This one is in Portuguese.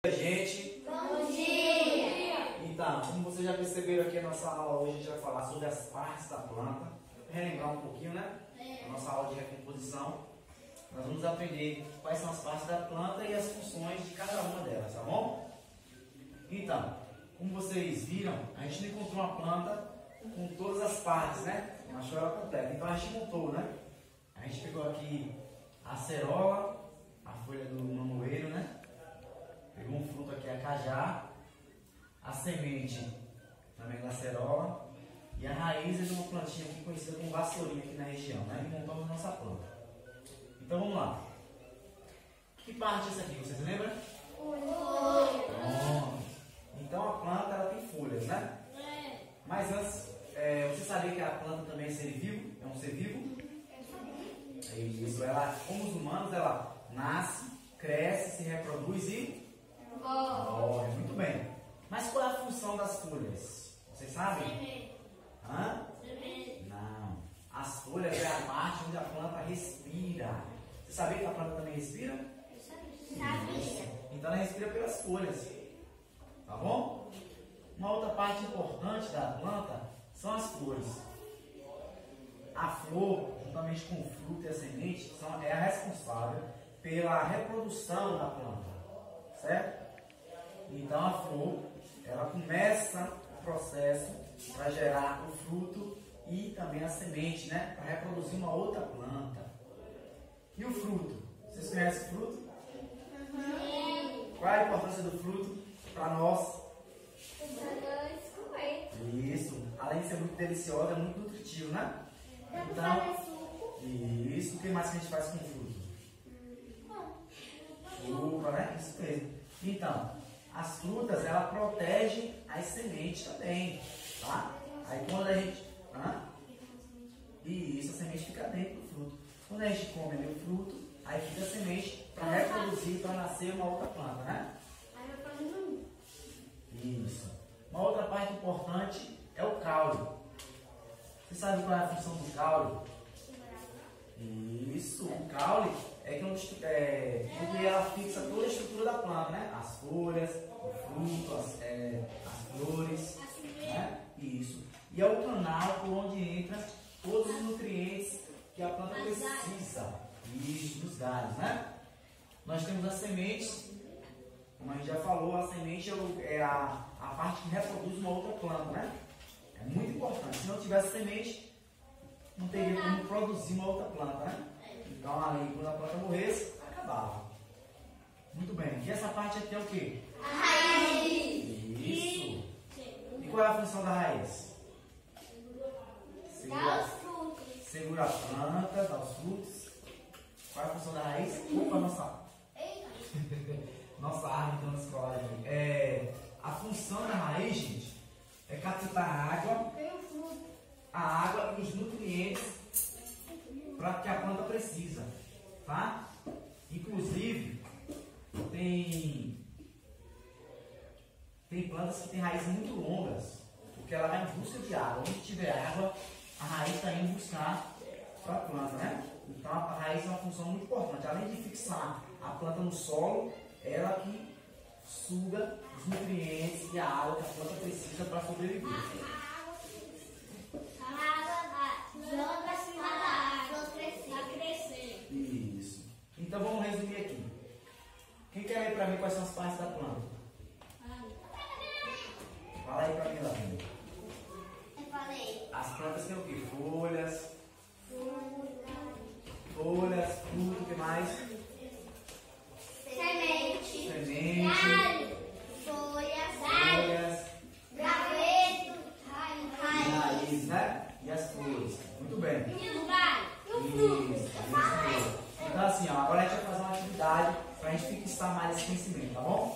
Gente, bom dia! Então, como vocês já perceberam aqui, a nossa aula hoje a gente vai falar sobre as partes da planta. Relembrar um pouquinho, né? A nossa aula de recomposição. Nós vamos aprender quais são as partes da planta e as funções de cada uma delas, tá bom? Então, como vocês viram, a gente não encontrou uma planta com todas as partes, né? Não achou ela completa. Então a gente montou, né? A gente pegou aqui a acerola, a folha do mamoeiro, né? Pegou um fruto aqui, a cajá, a semente também da acerola e a raiz de uma plantinha aqui conhecida como vassourinha aqui na região, né? E montamos a nossa planta. Então vamos lá. Que parte é essa aqui? Vocês lembram? Folha. Então a planta ela tem folhas, né? Mas antes, você sabia que a planta também é ser vivo? É um ser vivo? É isso. Ela, como os humanos, ela nasce, cresce, se reproduz e morre. Muito bem. Mas qual é a função das folhas? Vocês sabem? Hã? Não. As folhas é a parte onde a planta respira. Você sabia que a planta também respira? Sabia. Então ela respira pelas folhas. Tá bom? Uma outra parte importante da planta são as flores. A flor, juntamente com o fruto e a semente, é a responsável pela reprodução da planta. Certo? Então a flor, ela começa o processo para gerar o fruto e também a semente, né? Para reproduzir uma outra planta. E o fruto? Vocês conhecem o fruto? Qual é a importância do fruto para nós? Isso. Além de ser muito delicioso, é muito nutritivo, né? Então, isso. O que mais que a gente faz com o fruto? Chupa, né? Isso mesmo. Então, as frutas, ela protege as sementes também, tá? Aí quando a gente... Isso, a semente fica dentro do fruto. Quando a gente come ali o fruto, aí fica a semente para reproduzir, para nascer uma outra planta, né? Isso. Uma outra parte importante é o caule. Você sabe qual é a função do caule? Isso, o caule é onde ela fixa toda a estrutura da planta, né? As folhas, o fruto, as flores, né? Isso. E é o canal por onde entra todos os nutrientes que a planta precisa. Isso, dos galhos, né? Nós temos as sementes, como a gente já falou, a semente é a parte que reproduz uma outra planta, né? É muito importante. Se não tivesse semente, não teria como produzir uma outra planta, né? Então ali, quando a planta morresse, acabava. Muito bem. E essa parte aqui é o quê? A raiz. Isso. E qual é a função da raiz? Dá os frutos. Segura a planta, dá os frutos. Qual é a função da raiz? Opa, nossa árvore então, na escola aqui. A função da raiz, gente, é captar a água e os nutrientes para que a planta precisa, tá? Inclusive, tem plantas que têm raízes muito longas, porque ela vai em busca de água. Onde tiver água, a raiz está indo buscar para a planta, né? Então a raiz é uma função muito importante. Além de fixar a planta no solo, ela que suga os nutrientes e a água que a planta precisa para sobreviver. Isso. Então vamos resumir aqui. Quem quer ler para mim quais são as partes da planta? Fala aí para mim, Lavina. Eu falei. As plantas têm o quê? Folhas, fruto, o que mais? Semente. Galho. Folhas. Graveto. Raiz, né? E as flores. Muito bem. Isso. Então assim, ó, agora a gente vai fazer uma atividade para a gente fixar mais esse conhecimento, tá bom?